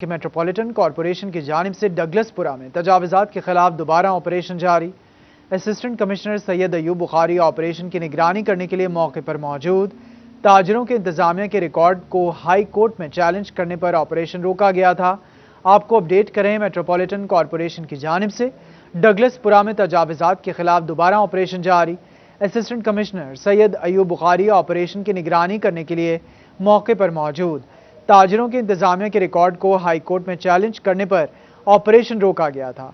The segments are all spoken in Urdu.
کہ میٹروپولیٹن کارپوریشن کی جانب سے ڈگلس پورا میں تجاوزات کے خلاف دوبارہ آپریشن جاری۔ اسسٹنٹ کمشنر سید ایوب بخاری آپریشن کی نگرانی کرنے کے لیے موقع پر موجود۔ تاجروں کے انتظامیہ کے ریکارڈ کو ہائی کورٹ میں چیلنج کرنے پر آپریشن روکا گیا تھا۔ آپ کو اپڈیٹ کریں، میٹروپولیٹن کارپوریشن کی جانب سے ڈگلس پورا میں تجاوزات کے خلاف دوبارہ آپریشن جاری۔ اسسٹنٹ کمشنر سید ایوب بخاری آپریشن کی نگرانی کرنے کے لیے موقع پر موجود۔ تاجروں کے انتظامیہ کے ریکارڈ کو ہائی کورٹ میں چیلنج کرنے پر آپریشن روکا گیا تھا۔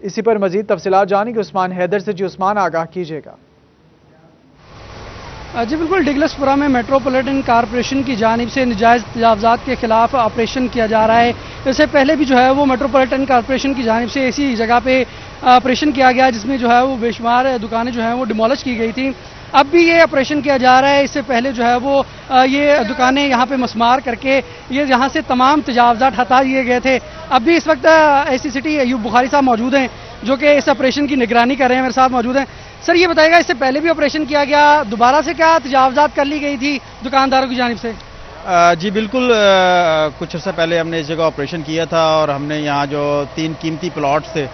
اسی پر مزید تفصیلات جانیں گے عثمان حیدر سے۔ جی عثمان، آگاہ کیجیے گا۔ جی بالکل، ڈگلس پورا میں میٹروپولیٹن کارپوریشن کی جانب سے نجائز تجاوزات کے خلاف آپریشن کیا جا رہا ہے۔ اس سے پہلے بھی جو ہے وہ میٹروپولیٹن کارپوریشن کی جانب سے اسی جگہ پہ آپریشن کیا گیا جس میں جو ہے وہ بے شمار دکانیں جو ہیں وہ ڈیمولش کی گئی تھیں۔ اب بھی یہ آپریشن کیا جا رہا ہے۔ اس سے پہلے جو ہے وہ یہ دکانیں یہاں پہ مسمار کر کے یہ یہاں سے تمام تجاوزات ہٹا دیے گئے تھے۔ اب بھی اس وقت ایس سی سٹی ایوب بخاری صاحب موجود ہیں جو کہ اس آپریشن کی نگرانی کر رہے ہیں، میرے ساتھ موجود ہیں۔ سر یہ بتائے گا، اس سے پہلے بھی آپریشن کیا گیا، دوبارہ سے کیا تجاوزات کر لی گئی تھی دکانداروں کی جانب سے؟ جی بالکل، کچھ عرصہ پہلے ہم نے اس جگہ آپریشن کیا تھا اور ہم نے یہاں جو 3 قیمتی پلاٹس تھے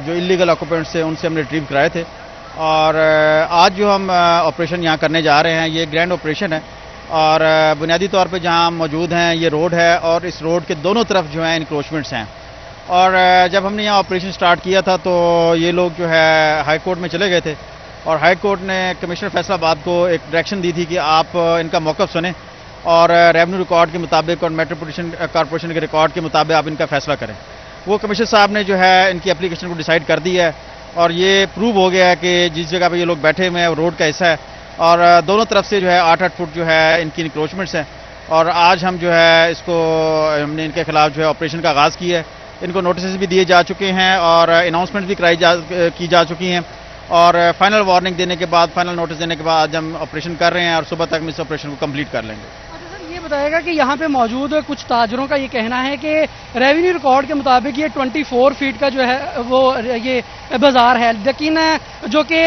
جو انلیگل آکوپینٹس تھے ان سے ہم نے ریٹریو کرائے تھے، اور آج جو ہم آپریشن یہاں کرنے جا رہے ہیں یہ گرینڈ آپریشن ہے، اور بنیادی طور پہ جہاں ہم موجود ہیں یہ روڈ ہے اور اس روڈ کے دونوں طرف جو ہیں انکروچمنٹس ہیں۔ اور جب ہم نے یہاں آپریشن سٹارٹ کیا تھا تو یہ لوگ جو ہے ہائی کورٹ میں چلے گئے تھے، اور ہائی کورٹ نے کمشنر فیصل آباد کو ایک ڈائریکشن دی تھی کہ آپ ان کا موقف سنیں اور ریونیو ریکارڈ کے مطابق اور میٹروپولیٹن کارپوریشن کے ریکارڈ کے مطابق آپ ان کا فیصلہ کریں۔ وہ کمشنر صاحب نے جو ہے ان کی اپلیکیشن کو ڈیسائیڈ کر دی ہے، اور یہ پروو ہو گیا ہے کہ جس جگہ پہ یہ لوگ بیٹھے ہوئے ہیں وہ روڈ کا حصہ ہے، اور دونوں طرف سے جو ہے 8-8 فٹ جو ہے ان کی انکروچمنٹس ہیں۔ اور آج ہم جو ہے اس کو ہم نے ان کے خلاف جو ہے آپریشن کا آغاز کیا ہے۔ ان کو نوٹسز بھی دیے جا چکے ہیں اور اناؤنسمنٹ بھی کی جا چکی ہیں، اور فائنل وارننگ دینے کے بعد، فائنل نوٹس دینے کے بعد آج ہم آپریشن کر رہے ہیں اور صبح تک ہم اس آپریشن کو کمپلیٹ کر لیں گے۔ اچھا سر، یہ بتائے گا کہ یہاں پہ موجود کچھ تاجروں کا یہ کہنا ہے کہ ریونیو ریکارڈ کے مطابق یہ 24 فیٹ کا جو ہے وہ یہ بازار ہے، لیکن جو کہ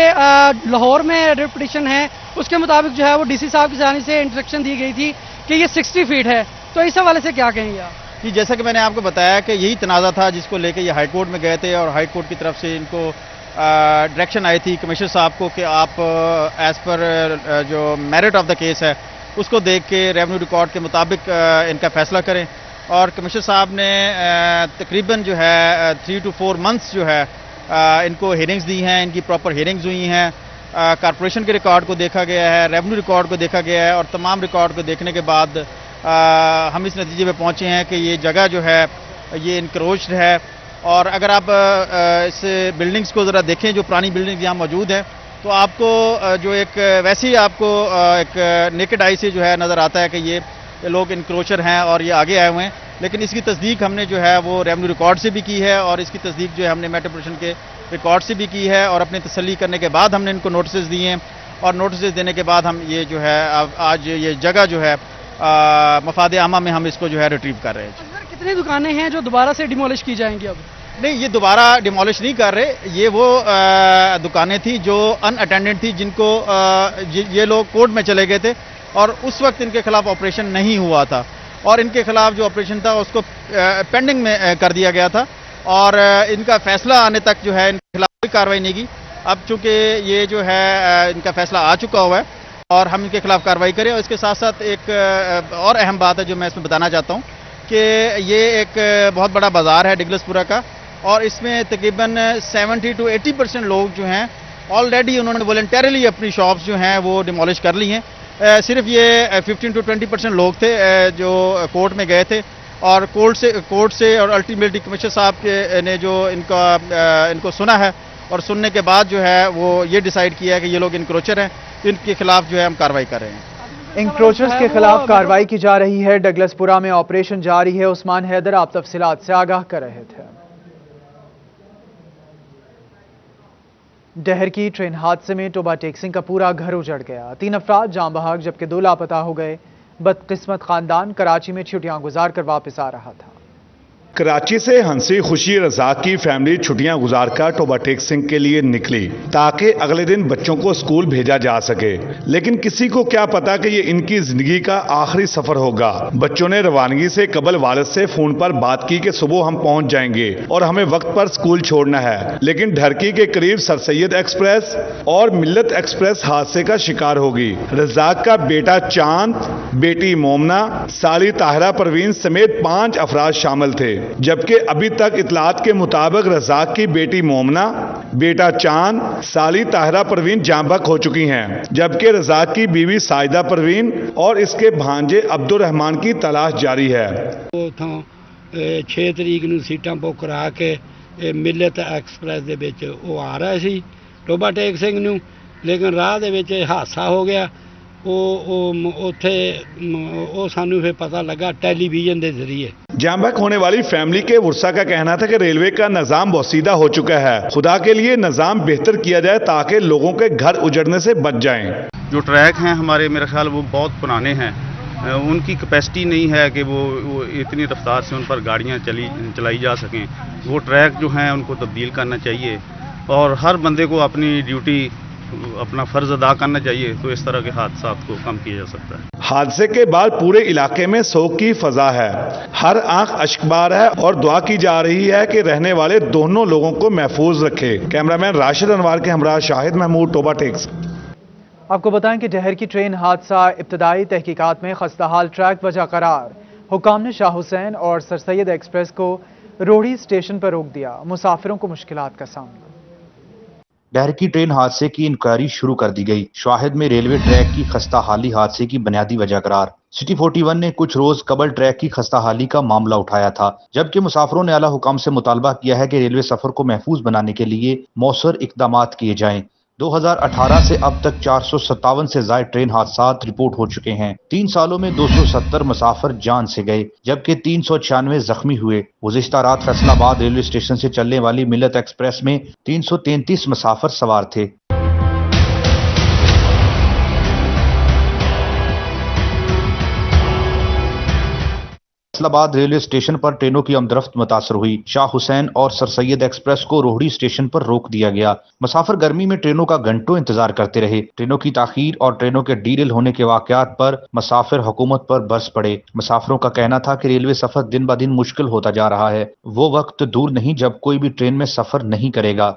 لاہور میں ریپٹیشن ہے اس کے مطابق جو ہے وہ ڈی سی صاحب کی جانب سے انسٹرکشن دی گئی تھی کہ یہ 60 فیٹ ہے، تو اس حوالے سے کیا کہیں گے آپ؟ جی جیسا کہ میں نے آپ کو بتایا کہ یہی تنازع تھا جس کو لے کے یہ ہائی کورٹ میں گئے تھے، اور ہائی کورٹ کی طرف سے ان کو ڈائریکشن آئی تھی کمشنر صاحب کو کہ آپ ایز پر جو میرٹ آف دا کیس ہے اس کو دیکھ کے ریونیو ریکارڈ کے مطابق ان کا فیصلہ کریں، اور کمشنر صاحب نے تقریباً جو ہے 3 to 4 months جو ہے ان کو ہیئرنگز دی ہیں، ان کی پراپر ہیئرنگز ہوئی ہیں، کارپوریشن کے ریکارڈ کو دیکھا گیا ہے، ریونیو ریکارڈ کو دیکھا گیا ہے، اور تمام ریکارڈ کو دیکھنے کے بعد ہم اس نتیجے پہ پہنچے ہیں کہ یہ جگہ جو ہے یہ انکروچڈ ہے۔ اور اگر آپ اس بلڈنگز کو ذرا دیکھیں، جو پرانی بلڈنگز یہاں موجود ہیں، تو آپ کو جو ایک ویسے ہی آپ کو ایک نیکڈ آئی سے جو ہے نظر آتا ہے کہ یہ لوگ انکروچر ہیں اور یہ آگے آئے ہوئے ہیں، لیکن اس کی تصدیق ہم نے جو ہے وہ ریونیو ریکارڈ سے بھی کی ہے، اور اس کی تصدیق جو ہے ہم نے میٹروپولیٹن کے ریکارڈ سے بھی کی ہے، اور اپنے تسلی کرنے کے بعد ہم نے ان کو نوٹسز دیے ہیں، اور نوٹسز دینے کے بعد ہم یہ جو ہے آج یہ جگہ جو ہے مفاد عامہ میں ہم اس کو جو ہے ریٹریو کر رہے ہیں۔ سر کتنی دکانیں ہیں جو دوبارہ سے ڈیمولش کی جائیں گی اب؟ نہیں، یہ دوبارہ ڈیمولش نہیں کر رہے، یہ وہ دکانیں تھیں جو ان اٹینڈنٹ تھی، جن کو یہ لوگ کورٹ میں چلے گئے تھے اور اس وقت ان کے خلاف آپریشن نہیں ہوا تھا، اور ان کے خلاف جو آپریشن تھا اس کو پینڈنگ میں کر دیا گیا تھا، اور ان کا فیصلہ آنے تک جو ہے ان کے خلاف کوئی کارروائی نہیں کی۔ اب چونکہ یہ جو ہے ان کا فیصلہ آ چکا ہوا ہے اور ہم ان کے خلاف کارروائی کریں، اور اس کے ساتھ ساتھ ایک اور اہم بات ہے جو میں اس میں بتانا چاہتا ہوں کہ یہ ایک بہت بڑا بازار ہے ڈگلس پورا کا، اور اس میں تقریباً 70 to 80% لوگ جو ہیں آلریڈی انہوں نے والنٹیرلی اپنی شاپس جو ہیں وہ ڈیمولش کر لی ہیں۔ صرف یہ 15 to 20% لوگ تھے جو کورٹ میں گئے تھے، اور کورٹ سے اور الٹیمیٹلی کمشنر صاحب کے نے جو ان کو سنا ہے، اور سننے کے بعد جو ہے وہ یہ ڈیسائیڈ کیا ہے کہ یہ لوگ انکروچر ہیں، ان کے خلاف جو ہے ہم کارروائی کر رہے ہیں۔ انکروچرز کے خلاف کارروائی کی جا رہی ہے، ڈگلس پورا میں آپریشن جاری ہے۔ عثمان حیدر آپ تفصیلات سے آگاہ کر رہے تھے۔ ڈہر کی ٹرین حادثے میں ٹوبا ٹیکسنگ کا پورا گھر اجڑ گیا، 3 افراد جاں بحق جبکہ 2 لاپتہ ہو گئے۔ بدقسمت خاندان کراچی میں چھٹیاں گزار کر واپس آ رہا تھا۔ کراچی سے ہنسی خوشی رزاق کی فیملی چھٹیاں گزار کر ٹوبا ٹیک سنگھ کے لیے نکلی تاکہ اگلے دن بچوں کو اسکول بھیجا جا سکے، لیکن کسی کو کیا پتا کہ یہ ان کی زندگی کا آخری سفر ہوگا۔ بچوں نے روانگی سے قبل والد سے فون پر بات کی کہ صبح ہم پہنچ جائیں گے اور ہمیں وقت پر اسکول چھوڑنا ہے، لیکن ڈھرکی کے قریب سر سید ایکسپریس اور ملت ایکسپریس حادثے کا شکار ہوگی۔ رزاق کا بیٹا چاند، بیٹی مومنہ، سالی طاہرہ پروین سمیت 5 افراد شامل تھے، جبکہ ابھی تک اطلاعات کے مطابق رزاق کی بیٹی مومنہ، بیٹا چاند، سالی طاہرہ پروین جاں بحق ہو چکی ہیں، جبکہ رزاق کی بیوی ساجدہ پروین اور اس کے بھانجے عبد الرحمان کی تلاش جاری ہے۔ 6 ਤਰੀਕ ਨੂੰ ਸੀਟਾਂ ਬੁੱਕ ਕਰਾ ਕੇ ਮਿਲਤ ਐਕਸਪ੍ਰੈਸ ਦੇ ਵਿੱਚ ਉਹ ਆ ਰਿਹਾ ਸੀ ਟੋਬਾ ਟੇਕ ਸਿੰਘ ਨੂੰ, ਲੇਕਿਨ ਰਾਹ ਦੇ ਵਿੱਚ ਹਾਦਸਾ ਹੋ ਗਿਆ। ਉਹ ਸਾਨੂੰ ਫਿਰ ਪਤਾ ਲੱਗਾ ٹیلیویژن کے ذریعے۔ جاں بحق ہونے والی فیملی کے ورثہ کا کہنا تھا کہ ریلوے کا نظام بوسیدہ ہو چکا ہے، خدا کے لیے نظام بہتر کیا جائے تاکہ لوگوں کے گھر اجڑنے سے بچ جائیں۔ جو ٹریک ہیں ہمارے میرے خیال وہ بہت پرانے ہیں، ان کی کیپیسٹی نہیں ہے کہ وہ اتنی رفتار سے ان پر گاڑیاں چلائی جا سکیں۔ وہ ٹریک جو ہیں ان کو تبدیل کرنا چاہیے اور ہر بندے کو اپنی ڈیوٹی، اپنا فرض ادا کرنا چاہیے، تو اس طرح کے حادثات کو کم کیا جا سکتا ہے۔ حادثے کے بعد پورے علاقے میں سوگ کی فضا ہے، ہر آنکھ اشکبار ہے اور دعا کی جا رہی ہے کہ رہنے والے دونوں لوگوں کو محفوظ رکھے۔ کیمرامین راشد انوار کے ہمراہ شاہد محمود، ٹوبا ٹیکس۔ آپ کو بتائیں کہ ڈہر کی ٹرین حادثہ ابتدائی تحقیقات میں خستہ حال ٹریک وجہ قرار، حکام نے شاہ حسین اور سر سید ایکسپریس کو روڑی اسٹیشن پر روک دیا، مسافروں کو مشکلات کا سامنا۔ ڈہر کی ٹرین حادثے کی انکوائری شروع کر دی گئی، شواہد میں ریلوے ٹریک کی خستہ حالی حادثے کی بنیادی وجہ قرار۔ سٹی 41 نے کچھ روز قبل ٹریک کی خستہ حالی کا معاملہ اٹھایا تھا، جبکہ مسافروں نے اعلیٰ حکام سے مطالبہ کیا ہے کہ ریلوے سفر کو محفوظ بنانے کے لیے مؤثر اقدامات کیے جائیں۔ 2018 سے اب تک 457 سے زائد ٹرین حادثات رپورٹ ہو چکے ہیں۔ 3 سالوں میں 270 مسافر جان سے گئے، جبکہ 396 زخمی ہوئے۔ گزشتہ رات فیصل آباد ریلوے اسٹیشن سے چلنے والی ملت ایکسپریس میں 333 مسافر سوار تھے۔ فیصل آباد ریلوے اسٹیشن پر ٹرینوں کی آمدرفت متاثر ہوئی، شاہ حسین اور سر سید ایکسپریس کو روہڑی اسٹیشن پر روک دیا گیا۔ مسافر گرمی میں ٹرینوں کا گھنٹوں انتظار کرتے رہے۔ ٹرینوں کی تاخیر اور ٹرینوں کے ڈیریل ہونے کے واقعات پر مسافر حکومت پر برس پڑے۔ مسافروں کا کہنا تھا کہ ریلوے سفر دن بہ دن مشکل ہوتا جا رہا ہے، وہ وقت دور نہیں جب کوئی بھی ٹرین میں سفر نہیں کرے گا۔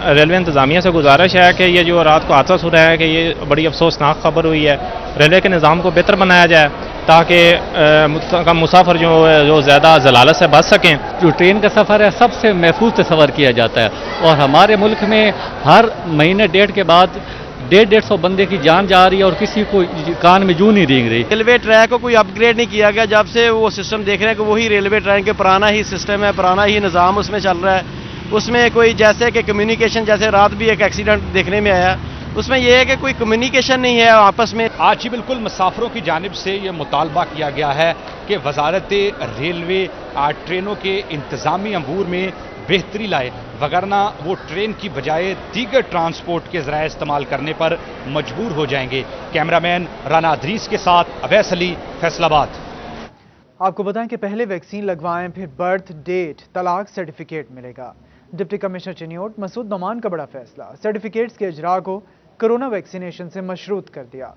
ریلوے انتظامیہ سے گزارش ہے کہ یہ جو رات کو حادثہ ہو رہا ہے کہ یہ بڑی افسوسناک خبر ہوئی ہے، ریلوے کے نظام کو بہتر بنایا جائے تاکہ مسافر جو زیادہ ضلالت سے بچ سکیں۔ جو ٹرین کا سفر ہے سب سے محفوظ تصور کیا جاتا ہے، اور ہمارے ملک میں ہر مہینے 1.5 کے بعد 150 بندے کی جان جا رہی ہے اور کسی کو کان میں جوں نہیں رینگ رہی۔ ریلوے ٹریک کو کوئی اپ گریڈ نہیں کیا گیا، جب سے وہ سسٹم دیکھ رہے ہیں کہ وہی ریلوے ٹرین کے پرانا ہی سسٹم ہے، پرانا ہی نظام اس میں چل رہا ہے۔ اس میں کوئی جیسے کہ کمیونیکیشن، جیسے رات بھی ایک ایکسیڈنٹ دیکھنے میں آیا، اس میں یہ ہے کہ کوئی کمیونیکیشن نہیں ہے آپس میں۔ آج ہی بالکل مسافروں کی جانب سے یہ مطالبہ کیا گیا ہے کہ وزارت ریلوے ٹرینوں کے انتظامی امور میں بہتری لائے، وگرنہ وہ ٹرین کی بجائے دیگر ٹرانسپورٹ کے ذرائع استعمال کرنے پر مجبور ہو جائیں گے۔ کیمرامین رانا ادریس کے ساتھ اویس علی، فیصل آباد۔ آپ کو بتائیں کہ پہلے ویکسین لگوائیں پھر برتھ ڈیٹ طلاق سرٹیفکیٹ ملے گا۔ ڈپٹی کمشنر چنیوٹ مسعود نعمان کا بڑا فیصلہ، سرٹیفکیٹس کے اجراء کو کرونا ویکسینیشن سے مشروط کر دیا۔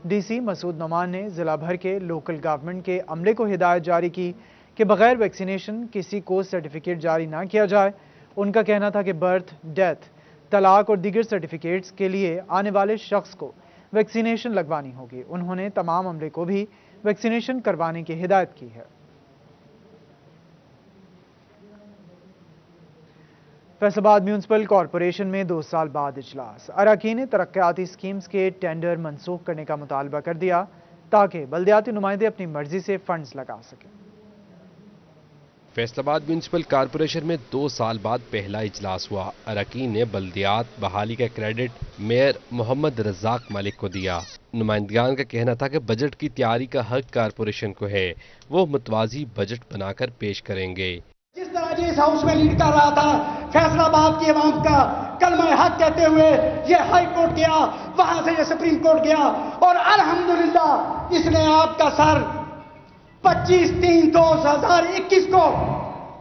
ڈی سی مسعود نعمان نے ضلع بھر کے لوکل گورنمنٹ کے عملے کو ہدایت جاری کی کہ بغیر ویکسینیشن کسی کو سرٹیفکیٹ جاری نہ کیا جائے۔ ان کا کہنا تھا کہ برتھ، ڈیتھ، طلاق اور دیگر سرٹیفکیٹس کے لیے آنے والے شخص کو ویکسینیشن لگوانی ہوگی۔ انہوں نے تمام عملے کو بھی ویکسینیشن کروانے کی ہدایت کی ہے۔ فیصل آباد میونسپل کارپوریشن میں 2 سال بعد اجلاس، اراکین ترقیاتی اسکیمز کے ٹینڈر منسوخ کرنے کا مطالبہ کر دیا تاکہ بلدیاتی نمائندے اپنی مرضی سے فنڈز لگا سکیں۔ فیصل آباد میونسپل کارپوریشن میں 2 سال بعد پہلا اجلاس ہوا۔ اراکین نے بلدیات بحالی کا کریڈٹ میئر محمد رزاق ملک کو دیا۔ نمائندگان کا کہنا تھا کہ بجٹ کی تیاری کا حق کارپوریشن کو ہے، وہ متوازی بجٹ بنا کر پیش کریں گے۔ جس طرح اس ہاؤس میں لیڈ کر رہا تھا فیصل آباد کی عوام کا کلمہ حق کہتے ہوئے، یہ ہائی کورٹ گیا، وہاں سے یہ سپریم کورٹ گیا، اور الحمدللہ اس نے آپ کا سر 25/3/2021 کو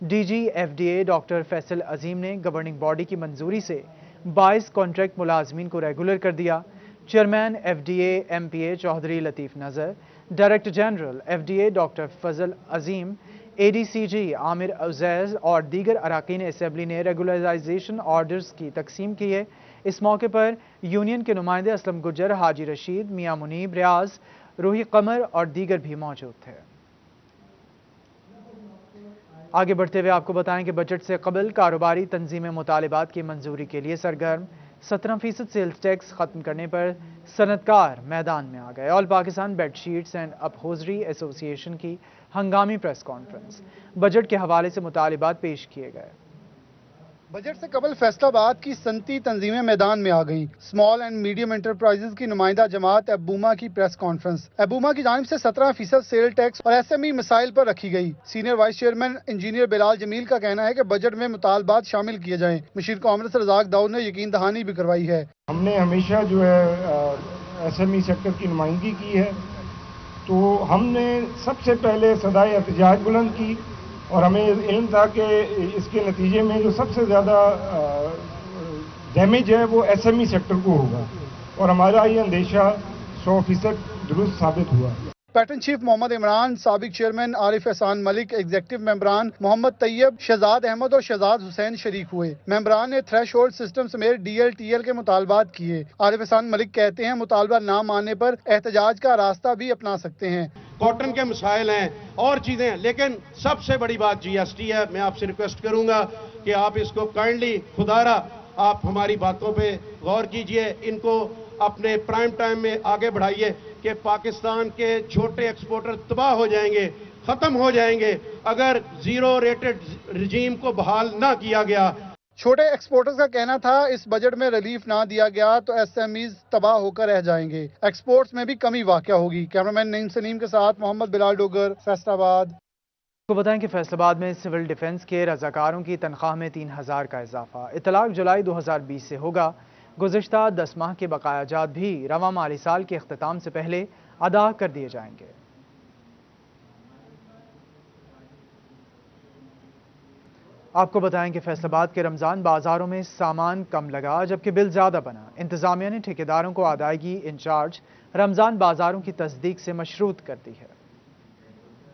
DG FDA ڈاکٹر فیصل عظیم نے گورننگ باڈی کی منظوری سے 22 کانٹریکٹ ملازمین کو ریگولر کر دیا۔ چیئرمین FDA MPA چودھری لطیف نذر، ڈائریکٹر جنرل FDA ڈاکٹر فضل عظیم، ADCG عامر عزیز اور دیگر اراکین اسمبلی نے ریگولرائزیشن آرڈرز کی تقسیم کی ہے۔ اس موقع پر یونین کے نمائندے اسلم گجر، حاجی رشید، میاں منیب، ریاض، روحی قمر اور دیگر بھی موجود تھے۔ آگے بڑھتے ہوئے آپ کو بتائیں کہ بجٹ سے قبل کاروباری تنظیم مطالبات کی منظوری کے لیے سرگرم، 17% سیلز ٹیکس ختم کرنے پر صنعتکار میدان میں آ گئے۔ آل پاکستان بیڈ شیٹس اینڈ اپہوزری ایسوسی ایشن کی ہنگامی پریس کانفرنس، بجٹ کے حوالے سے مطالبات پیش کیے گئے۔ بجٹ سے قبل فیصل آباد کی صنعتی تنظیمیں میدان میں آ گئیں۔ اسمال اینڈ میڈیم انٹرپرائزز کی نمائندہ جماعت ایبوما کی پریس کانفرنس، ایبوما کی جانب سے 17% سیل ٹیکس اور SME مسائل پر رکھی گئی۔ سینئر وائس چیئرمین انجینئر بلال جمیل کا کہنا ہے کہ بجٹ میں مطالبات شامل کیے جائیں۔ مشیر کانگریس رزاق داؤد نے یقین دہانی بھی کروائی ہے۔ ہم نے ہمیشہ جو ہے SME سیکٹر کی نمائندگی کی ہے، تو ہم نے سب سے پہلے صدائے احتجاج بلند کی، اور ہمیں علم تھا کہ اس کے نتیجے میں جو سب سے زیادہ ڈیمیج ہے وہ SME سیکٹر کو ہوگا، اور ہمارا یہ اندیشہ 100% درست ثابت ہوا۔ پیٹرن چیف محمد عمران، سابق چیئرمین عارف احسان ملک، ایگزیکٹو ممبران محمد طیب، شہزاد احمد اور شہزاد حسین شریک ہوئے۔ ممبران نے تھریش ہولڈ سسٹم سمیت DLTL کے مطالبات کیے۔ عارف احسان ملک کہتے ہیں مطالبہ نہ ماننے پر احتجاج کا راستہ بھی اپنا سکتے ہیں۔ کاٹن کے مسائل ہیں اور چیزیں ہیں، لیکن سب سے بڑی بات GST ہے۔ میں آپ سے ریکویسٹ کروں گا کہ آپ اس کو کائنڈلی خدارا آپ ہماری باتوں پہ غور کیجئے، ان کو اپنے پرائم ٹائم میں آگے بڑھائیے کہ پاکستان کے چھوٹے ایکسپورٹر تباہ ہو جائیں گے، ختم ہو جائیں گے اگر زیرو ریٹڈ رجیم کو بحال نہ کیا گیا۔ چھوٹے ایکسپورٹرز کا کہنا تھا اس بجٹ میں ریلیف نہ دیا گیا تو SMEز تباہ ہو کر رہ جائیں گے، ایکسپورٹس میں بھی کمی واقع ہوگی۔ کیمرامین نعیم سلیم کے ساتھ محمد بلال ڈوگر، فیصل آباد۔ کو بتائیں کہ فیصل آباد میں سول ڈیفنس کے رضاکاروں کی تنخواہ میں 3000 کا اضافہ، اطلاق جولائی 2020 سے ہوگا۔ گزشتہ 10 ماہ کے بقایا جات بھی رواں مالی سال کے اختتام سے پہلے ادا کر دیے جائیں گے۔ آپ کو بتائیں کہ فیصل آباد کے رمضان بازاروں میں سامان کم لگا جبکہ بل زیادہ بنا۔ انتظامیہ نے ٹھیکیداروں کو ادائیگی انچارج رمضان بازاروں کی تصدیق سے مشروط کر دی ہے۔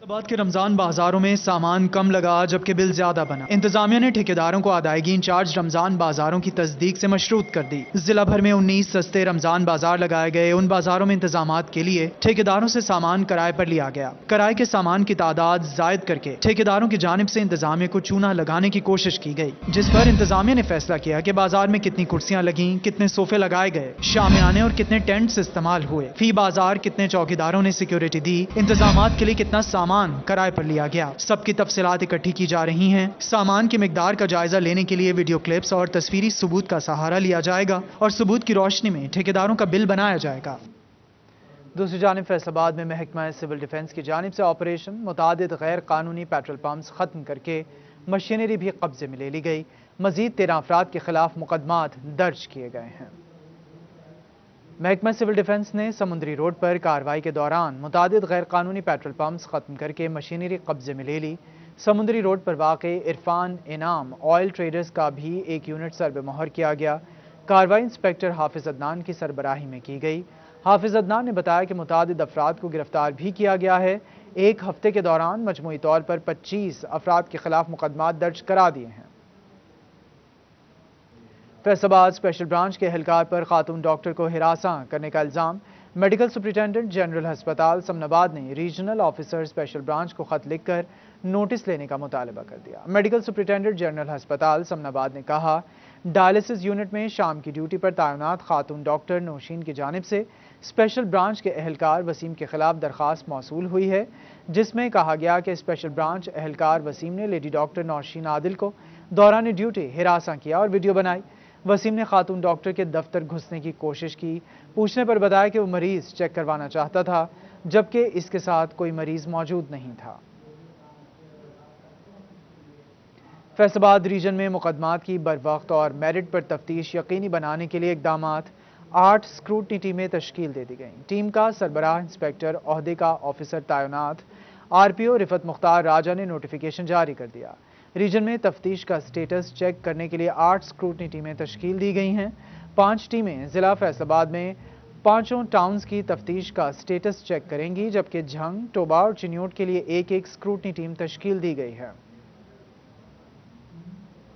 آباد کے رمضان بازاروں میں سامان کم لگا جبکہ بل زیادہ بنا۔ انتظامیہ نے ٹھیکیداروں کو ادائیگی انچارج رمضان بازاروں کی تصدیق سے مشروط کر دی۔ ضلع بھر میں 19 سستے رمضان بازار لگائے گئے۔ ان بازاروں میں انتظامات کے لیے ٹھیکیداروں سے سامان کرائے پر لیا گیا۔ کرائے کے سامان کی تعداد زائد کر کے ٹھیکیداروں کی جانب سے انتظامیہ کو چونا لگانے کی کوشش کی گئی، جس پر انتظامیہ نے فیصلہ کیا کہ بازار میں کتنی کرسیاں لگیں، کتنے صوفے لگائے گئے، شامیانے اور کتنے ٹینٹس استعمال ہوئے، فی بازار کتنے چوکیداروں نے سیکیورٹی دی، انتظامات کے لیے کتنا سامان کرائے پر لیا گیا۔ سب کی تفصیلات اکٹھی کی جا رہی ہیں۔ سامان کی مقدار کا جائزہ لینے کے لیے ویڈیو کلپس اور تصویری ثبوت کا سہارا لیا جائے گا اور ثبوت کی روشنی میں ٹھیکیداروں کا بل بنایا جائے گا۔ دوسری جانب فیصل آباد میں محکمہ سول ڈیفنس کی جانب سے آپریشن متعدد غیر قانونی پیٹرول پمپس ختم کر کے مشینری بھی قبضے میں لے لی گئی۔ مزید 13 افراد کے خلاف مقدمات درج کیے گئے ہیں۔ محکمہ سول ڈیفنس نے سمندری روڈ پر کارروائی کے دوران متعدد غیر قانونی پیٹرول پمپس ختم کر کے مشینری قبضے میں لے لی۔ سمندری روڈ پر واقع عرفان انعام آئل ٹریڈرز کا بھی ایک یونٹ سربے مہر کیا گیا۔ کارروائی انسپیکٹر حافظ عدنان کی سربراہی میں کی گئی۔ حافظ عدنان نے بتایا کہ متعدد افراد کو گرفتار بھی کیا گیا ہے۔ ایک ہفتے کے دوران مجموعی طور پر 25 افراد کے خلاف مقدمات درج کرا دیے ہیں۔ فیصل آباد اسپیشل برانچ کے اہلکار پر خاتون ڈاکٹر کو ہراساں کرنے کا الزام۔ میڈیکل سپرنٹینڈنٹ جنرل ہسپتال سمن آباد نے ریجنل آفیسر اسپیشل برانچ کو خط لکھ کر نوٹس لینے کا مطالبہ کر دیا۔ میڈیکل سپرنٹینڈنٹ جنرل ہسپتال سمن آباد نے کہا، ڈائلسس یونٹ میں شام کی ڈیوٹی پر تعینات خاتون ڈاکٹر نوشین کی جانب سے اسپیشل برانچ کے اہلکار وسیم کے خلاف درخواست موصول ہوئی ہے، جس میں کہا گیا کہ اسپیشل برانچ اہلکار وسیم نے لیڈی ڈاکٹر نوشین عادل کو دوران ڈیوٹی ہراساں کیا اور ویڈیو بنائی۔ وسیم نے خاتون ڈاکٹر کے دفتر گھسنے کی کوشش کی۔ پوچھنے پر بتایا کہ وہ مریض چیک کروانا چاہتا تھا جبکہ اس کے ساتھ کوئی مریض موجود نہیں تھا۔ فیصل آباد ریجن میں مقدمات کی بروقت اور میرٹ پر تفتیش یقینی بنانے کے لیے اقدامات۔ 8 اسکروٹنی ٹیمیں تشکیل دے دی گئیں۔ ٹیم کا سربراہ انسپیکٹر عہدے کا آفیسر تعینات۔ RPO رفت مختار راجہ نے نوٹیفیکیشن جاری کر دیا۔ ریجن میں تفتیش کا سٹیٹس چیک کرنے کے لیے 8 اسکروٹنی ٹیمیں تشکیل دی گئی ہیں۔ 5 ٹیمیں ضلع فیصل آباد میں 5 ٹاؤنز کی تفتیش کا سٹیٹس چیک کریں گی، جبکہ جھنگ، ٹوبا اور چنیوٹ کے لیے ایک اسکروٹنی ٹیم تشکیل دی گئی ہے۔